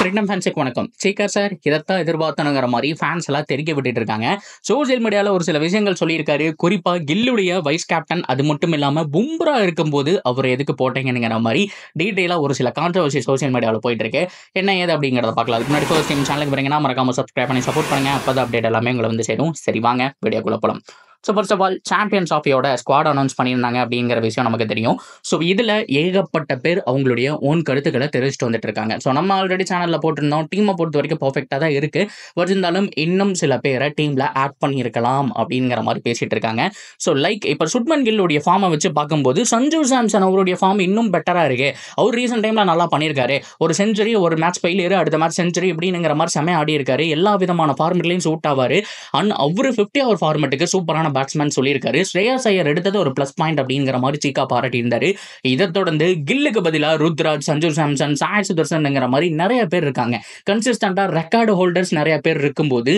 Cricket ஃபேன்ஸுக்கு வணக்கம். Sekar sir இதைத்தான் எதிர்பார்த்தனுங்கிற மாதிரி ஃபேன்ஸ் எல்லாம் தெரிவிக்க விட்டுட்டு இருக்காங்க. சோசியல் மீடியாவில் ஒரு சில விஷயங்கள் சொல்லியிருக்காரு. குறிப்பாக கில்லுடைய வைஸ் கேப்டன், அது மட்டும் இல்லாமல் பும்ரா இருக்கும்போது அவர் எதுக்கு போட்டீங்கிற மாதிரி டீட்டெயிலாக ஒரு சில கான்ட்ரவர்சி சோசியல் மீடியாவில் போயிட்டு இருக்கு. என்ன ஏது அப்படிங்கிறத பார்க்கலாம். அதுக்கு முன்னாடி ஃபர்ஸ்ட் டைம் சேனலுக்கு வரீங்கன்னா மறக்காம சப்ஸ்கிரைப் பண்ணி சப்போர்ட் பண்ணுங்க. அப்போ அப்டேட் எல்லாமே உங்களை வந்து சேரும். சரி வாங்க வீடியோக்குள்ள போகலாம். So first of all champions ஆஃபியோட ஸ்குவாட் அனௌன்ஸ் பண்ணியிருந்தாங்க அப்படிங்கிற விஷயம் நமக்கு தெரியும். ஸோ இதில் ஏகப்பட்ட பேர் அவங்களுடைய ஓன் கருத்துக்களை தெரிவிச்சுட்டு வந்துட்டு இருக்காங்க. ஸோ நம்ம ஆல்ரெடி சேனலில் போட்டிருந்தோம், டீமை பொறுத்த வரைக்கும் பர்ஃபெக்டாக தான் இருக்குது, பட் இருந்தாலும் இன்னும் சில பேரை டீமில் ஆட் பண்ணியிருக்கலாம் அப்படிங்கிற மாதிரி பேசிட்டு இருக்காங்க. ஸோ லைக் இப்போ சுட்மன் கில்லுடைய ஃபார்மை வச்சு பார்க்கும்போது சஞ்சு சாம்சன் அவருடைய ஃபார்ம் இன்னும் பெட்டராக இருக்கு. அவர் ரீசெண்ட் டைமில் நல்லா பண்ணியிருக்காரு. ஒரு செஞ்சுரி, ஒரு மேட்ச் ஃபெயிலியர், அடுத்த மேட்ச் செஞ்சுரி இப்படிங்கிற மாதிரி செம்மையாக ஆடி இருக்காரு. எல்லா விதமான ஃபார்மெட்லையும் சூட் ஆவார். அண்ட் அவர் 50 ஓவர் ஃபார்மெட்டுக்கு சூப்பரான பேட்ஸ்மேன் சொல்லியிருக்காரு. ஸ்ரேயாஸ் ஐயர் எடுத்தது ஒரு ப்ளஸ் பாயிண்ட் அப்படிங்கிற மாதிரி சீக்கா பாராட்டி இருந்தாரு. இதை தொடர்ந்து கில்லுக்கு பதிலாக ருத்ராஜ், சஞ்சு சாம்சன், சாய் சுதர்சன்ங்கிற மாதிரி நிறைய பேர் இருக்காங்க. கன்சிஸ்டண்டா ரெக்கார்டு ஹோல்டர்ஸ் நிறைய பேர் இருக்கும்போது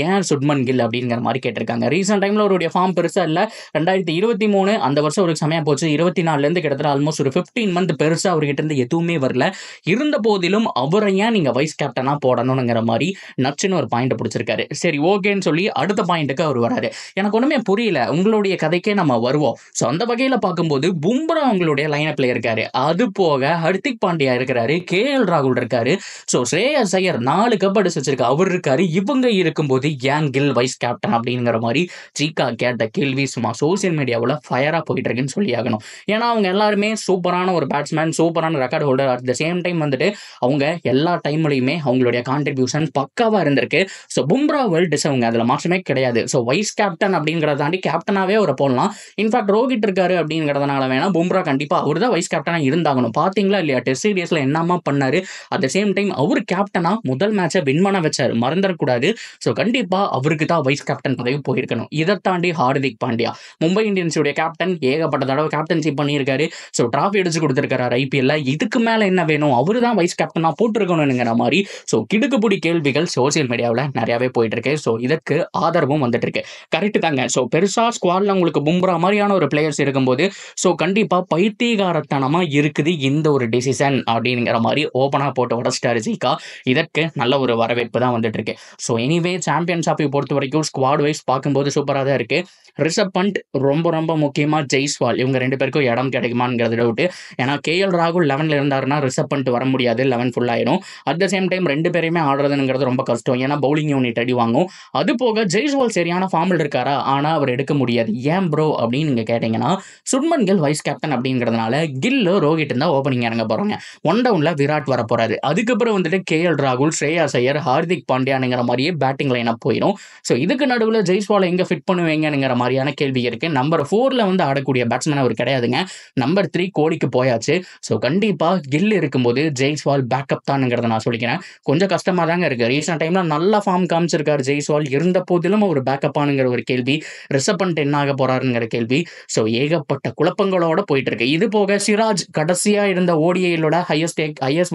ஏன் சுட்மன் கில் அப்படிங்கிற மாதிரி கேட்டிருக்காங்க. ரீசெண்ட் டைம்ல அவருடைய ஃபார்ம் பெருசா இல்ல. 2023 அந்த வருஷம் ஒரு சமயம் போச்சு. 24 இருந்து கிட்டத்தட்ட ஆல்மோஸ்ட் ஒரு 15 மந்த் பெருசா அவர்கிட்ட இருந்து எதுவுமே வரல. இருந்த போதிலும் அவரை ஏன் நீங்க வைஸ் கேப்டனா போடணும்ங்கிற மாதிரி நச்சுன்னு ஒரு பாயிண்ட் பிடிச்சிருக்காரு. சரி ஓகேன்னு சொல்லி அடுத்த பாயிண்ட்டுக்கு அவர் வராரு. எனக்கு ஒண்ணுமே புரியல. உங்களுடைய கதைக்கே நம்ம வருவோம். ஸோ அந்த வகையில் பார்க்கும்போது பும்ரா உங்களுடைய லைனப்ல இருக்காரு. அது போக ஹர்திக் பாண்டியா இருக்கிறாரு, KL ராகுல் இருக்காரு. ஸோ ஸ்ரேயாஸ் ஐயர் 4 கப் அடிச்சு வச்சிருக்க அவர் இருக்காரு. இவங்க இருக்கும்போது ஏன் கில் வைஸ் கேப்டன் அப்படிங்கிற மாதிரி சீக்கா கேட்ட கேள்வி சும்மா சோசியல் மீடியாவில் ஃபயரா போயிட்டு இருக்குன்னு சொல்லி ஆகணும். ஏன்னா அவங்க எல்லாருமே சூப்பரான ஒரு பேட்ஸ்மேன், சூப்பரான record holder. At the same time வந்துட்டு அவங்க எல்லா டைம்லையுமே அவங்களுடைய கான்ட்ரிபியூஷன் பக்காவா இருந்திருக்கு. ஸோ பும்ரா வேர்ல்ட் டிசர்வ்ங்க, அதில் மாற்றமே கிடையாது. ஸோ வைஸ் கேப்டன் அப்படிங்கிறத தாண்டி கேப்டனாவே அவரை போடலாம். இன்ஃபேக்ட் ரோஹித் இருக்காரு அப்படிங்கிறதுனால வேணா பும்ரா கண்டிப்பா அவர் தான் வைஸ் கேப்டனா இருந்தாகணும். பாத்தீங்களா இல்லையா டெஸ்ட் சீரியஸ்ல என்னமா பண்ணாரு. அட் த சேம் டைம் அவர் கேப்டனா முதல் மேட்சை வின் பண்ண வச்சாரு, மறந்துடக்கூடாது. ஸோ கண்டிப்பா அவருக்கு தான் வைஸ் கேப்டன் பதவி போயிருக்கணும். இதை தாண்டி ஹார்திக் பாண்டியா மும்பை இந்தியன்ஸுடைய கேப்டன், ஏகப்பட்ட தடவை கேப்டன்ஷிப் பண்ணியிருக்காரு. ஸோ டிராஃபி அடிச்சு கொடுத்திருக்காரு IPL. இதுக்கு மேல என்ன வேணும், அவரு தான் வைஸ் கேப்டனா போட்டிருக்கணும்ங்கிற மாதிரி ஸோ கிடுக்குப்புடி கேள்விகள் சோசியல் மீடியாவில் நிறையவே போயிட்டு இருக்கு. ஸோ இதற்கு ஆதரவும் வந்துட்டு இருக்கு. கரெக்ட் தாங்க. ஸோ பெருசா ஸ்குவாட்ல உங்களுக்கு பும்ரா மாதிரியான ஒரு பிளேயர்ஸ் இருக்கும்போது ஸோ கண்டிப்பா பைத்தியகாரத்தனமா இருக்குது இந்த ஒரு டிசிஷன் அப்படிங்கிற மாதிரி ஓப்பனா போட்டு உடச்சிட்டாரு ஜீகா. இதற்கு நல்ல ஒரு வரவேற்பு தான் வந்துட்டு இருக்கு. ஸோ எனிவே சாம்பியன்ஸ் ஆஃபை பொறுத்த வரைக்கும் ஸ்குவாட் வைஸ் பார்க்கும்போது சூப்பராக தான் இருக்கு. ரிஷப் பண்ட் ரொம்ப ரொம்ப முக்கியமா ஜெய்ஸ்வால் இவங்க 2 பேருக்கும் இடம் கிடைக்குமாங்கிறது டவுட். ஏன்னா KL ராகுல் 11ல இருந்தாருன்னா ரிஷப் பண்ட் வர முடியாது, 11 ஃபுல் ஆயிரும். அட் த சேம் டைம் 2 பேருமே ஆடுறதுங்கிறது ரொம்ப கஷ்டம். ஏன்னா பவுலிங் யூனிட் அடி வாங்கும். அது போக ஜெய்ஸ்வால் சரியான ஃபார்மில் இருக்காரா, ஆனா அவர் எடுக்க முடியாது. ஏன் ப்ரோ அப்படின்னு நீங்க கேட்டீங்கன்னா சுட்மன் கில் வைஸ் கேப்டன் அப்படிங்கிறதுனால கில்லு ரோஹித் தான் ஓப்பனிங் இறங்க போறாங்க. 1 டவுன்ல விராட் வர போறாரு. அதுக்கப்புறம் வந்துட்டு KL ராகுல், ஸ்ரேயாஸ் ஐயர், ஹார்திக் பாண்டியாங்கிற மாதிரியே பேட்டிங் லைன் அப் போயிடும். ஸோ இதுக்கு நடுவில் ஜெய்ஸ்வாலை எங்க ஃபிட் பண்ணுவீங்கிற மாதிரியான கேள்வி இருக்கு. நம்பர் 4ல வந்து ஆடக்கூடிய பேட்ஸ்மேன் அவர் கிடையாதுங்க. நம்பர் 3 கோலிக்கு போயாச்சு. ஸோ கண்டிப்பா கில் இருக்கும்போது ஜெய்ஸ்வால் பேக்கப் தான்ங்கிறத நான் சொல்லிக்கிறேன். கொஞ்சம் கஷ்டமா தாங்க இருக்கு. ரீசெண்ட் டைம்ல நல்ல ஃபார்ம் காமிச்சிருக்காரு ஜெய்ஸ்வால். இருந்த போதிலும் ஒரு பேக்கப்பானுங்கிற ஒரு கேள்வி, ரிஷப் பண்ட் என்ன ஆக போறாருங்கிற கேள்வி. ஸோ ஏகப்பட்ட குழப்பங்களோட போயிட்டு இருக்கு. இது போக சிராஜ் கடைசியா இருந்த ODIலோட ஹையஸ்ட்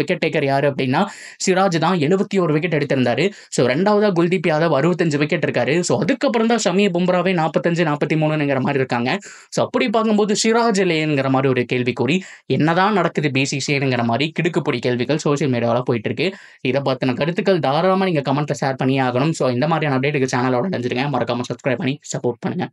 விக்கெட் டேக்கர் யாரு அப்படின்னா சிராஜ் தான். 71 விக்கெட் எடுத்திருந்தாரு. ஸோ 2வதா குல்தீப் யாதவ் 65 விக்கெட் இருக்காரு. ஸோ அதுக்கப்புறம் தான் ஷமி பும்ராவே 45 43ங்கிற மாதிரி இருக்காங்க. ஸோ அப்படி பார்க்கும்போது சிராஜ் இல்லையங்கிற மாதிரி ஒரு கேள்விக்குறி. என்னதான் நடக்குது BCCங்கிற மாதிரி கிடுக்குப்பொடி கேள்விகள் சோசியல் மீடியாவில் போயிட்டு இருக்கு. இதை பத்தின கருத்துக்கள் தாராளமா நீங்க கமெண்ட்ல ஷேர் பண்ணி ஆகணும். ஸோ இந்த மாதிரியான அப்டேட்டுக்கு சேனலோட நினைச்சிருங்க. மறக்காம சப்ஸ்கிரைப் பண்ணி சப்போர்ட் பண்ணுங்க.